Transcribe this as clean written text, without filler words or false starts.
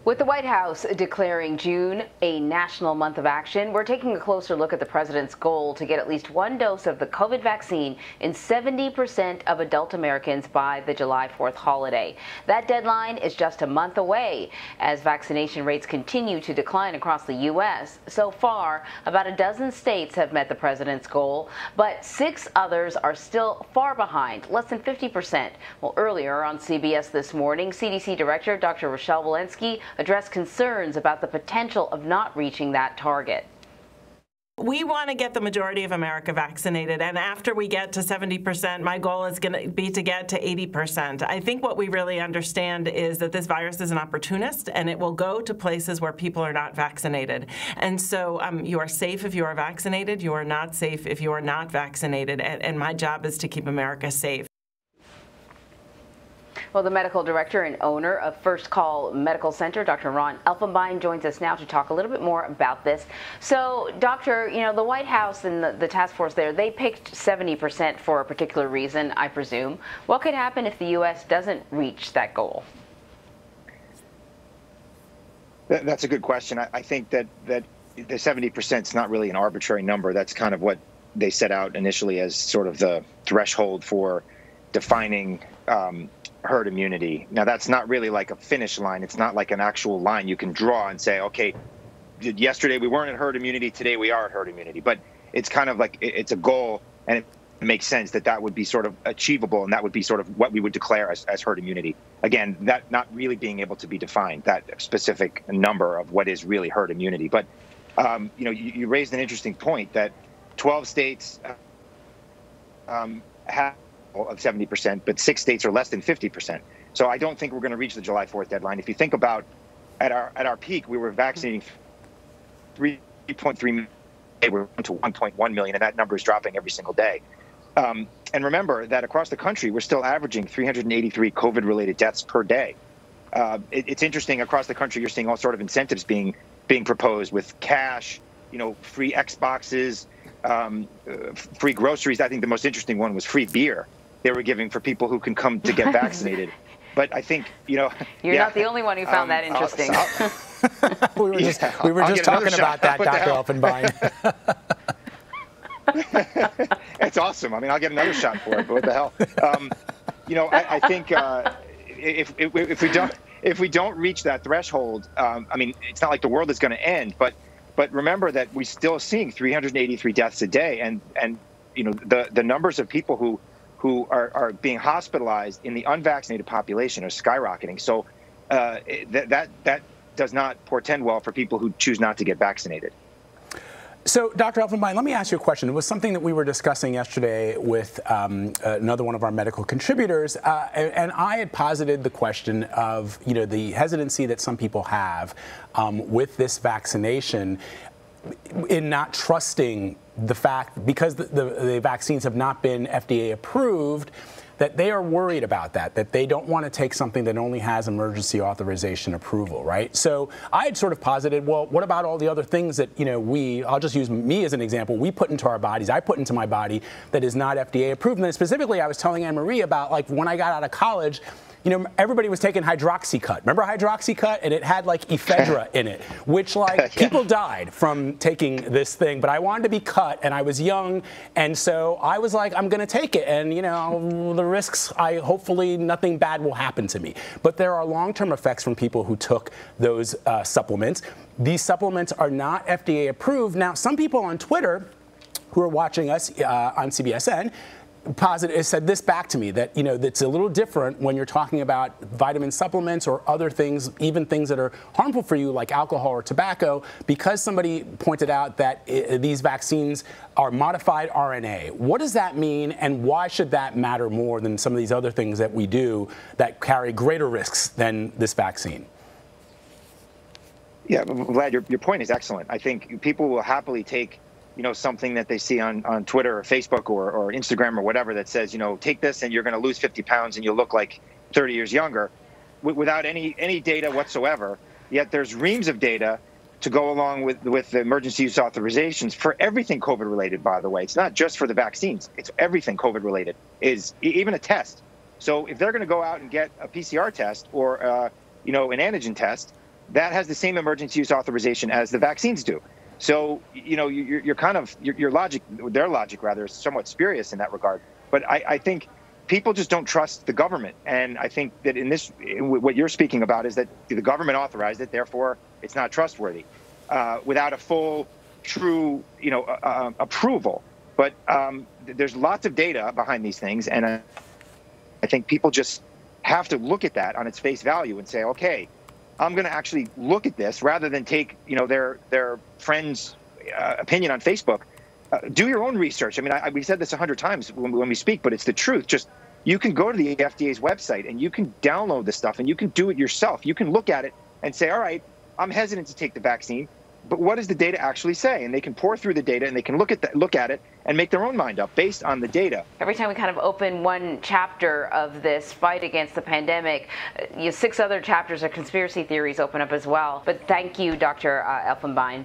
With the White House declaring June a national month of action, we're taking a closer look at the president's goal to get at least one dose of the COVID vaccine in 70% of adult Americans by the July 4th holiday. That deadline is just a month away as vaccination rates continue to decline across the U.S. So far, about a dozen states have met the president's goal, but 6 others are still far behind, less than 50%. Well, earlier on CBS This Morning, CDC Director Dr. Rochelle Walensky addressed concerns about the potential of not reaching that target. We want to get the majority of America vaccinated, and after we get to 70%, my goal is going to be to get to 80%. I think what we really understand is that this virus is an opportunist, and it will go to places where people are not vaccinated. And so you are safe if you are vaccinated. You are not safe if you are not vaccinated, and my job is to keep America safe. Well, the medical director and owner of First Call Medical Center, Dr. Ron Elfenbein, joins us now to talk a little bit more about this. So, Doctor, the White House and the task force there, they picked 70% for a particular reason, I presume. What could happen if the U.S. doesn't reach that goal? That's a good question. I think that the 70% is not really an arbitrary number. That's kind of what they set out initially as sort of the threshold for defining herd immunity. Now, that's not really like a finish line. It's not like an actual line you can draw and say, okay, yesterday we weren't at herd immunity, today we are at herd immunity. But it's kind of like it's a goal, and it makes sense that that would be sort of achievable, and that would be sort of what we would declare as herd immunity. Again, that not really being able to be defined, that specific number of what is really herd immunity. But, you raised an interesting point that 12 states have of 70%, but 6 states are less than 50%. So I don't think we're going to reach the July 4th deadline. If you think about at our peak, we were vaccinating 3.3 million. We're to 1.1 million, and that number is dropping every single day. And remember that across the country, we're still averaging 383 COVID-related deaths per day. It's interesting, across the country, you're seeing all sort of incentives being proposed with cash, free Xboxes, free groceries. I think the most interesting one was free beer they were giving for people who can come to get vaccinated. But I think, You're not the only one who found that interesting. we were just talking about that, Dr. Elfenbein. It's awesome. I mean, I'll get another shot for it, but what the hell? I think if we don't reach that threshold, it's not like the world is going to end, but remember that we're still seeing 383 deaths a day, and the numbers of people who are being hospitalized in the unvaccinated population are skyrocketing. So that does not portend well for people who choose not to get vaccinated. So, Dr. Elfenbein, let me ask you a question. It was something that we were discussing yesterday with another one of our medical contributors, and I had posited the question of, the hesitancy that some people have with this vaccination in not trusting the fact, because the vaccines have not been FDA approved, that they are worried about that they don't want to take something that only has emergency authorization approval, right? So I had sort of posited, well, what about all the other things that, I'll just use me as an example, we put into our bodies, I put into my body that is not FDA approved. And then specifically, I was telling Anne-Marie about, like, when I got out of college, everybody was taking Hydroxycut. Remember Hydroxycut? And it had like ephedra in it, which people died from taking this thing. But I wanted to be cut, and I was young, and so I was like, I'm going to take it. And the risks, hopefully nothing bad will happen to me. But there are long-term effects from people who took those supplements. These supplements are not FDA approved. Now, some people on Twitter who are watching us on CBSN said this back to me, that that's a little different when you're talking about vitamin supplements or other things, even things that are harmful for you like alcohol or tobacco, because somebody pointed out that these vaccines are modified RNA. What does that mean, and why should that matter more than some of these other things that we do that carry greater risks than this vaccine? Yeah, I'm glad your point is excellent. I think people will happily take something that they see on Twitter or Facebook or Instagram or whatever that says, take this and you're going to lose 50 pounds and you'll look like 30 years younger, without any data whatsoever. Yet there's reams of data to go along with the emergency use authorizations for everything COVID related, by the way. It's not just for the vaccines. It's everything COVID related, is even a test. So if they're going to go out and get a PCR test or, an antigen test, that has the same emergency use authorization as the vaccines do. So, you know, your logic, their logic rather, is somewhat spurious in that regard. But I think people just don't trust the government. And I think that what you're speaking about is that the government authorized it, therefore it's not trustworthy, without a full, true, approval. But there's lots of data behind these things, and I think people just have to look at that on its face value and say, okay, I'm going to actually look at this rather than take, their friend's opinion on Facebook. Do your own research. I mean, we've said this 100 times when we speak, but it's the truth. Just, you can go to the FDA's website and you can download the stuff and you can do it yourself. You can look at it and say, all right, I'm hesitant to take the vaccine, but what does the data actually say? And they can pour through the data and they can look at it and make their own mind up based on the data. Every time we kind of open one chapter of this fight against the pandemic, 6 other chapters of conspiracy theories open up as well. But thank you, Dr. Elfenbein.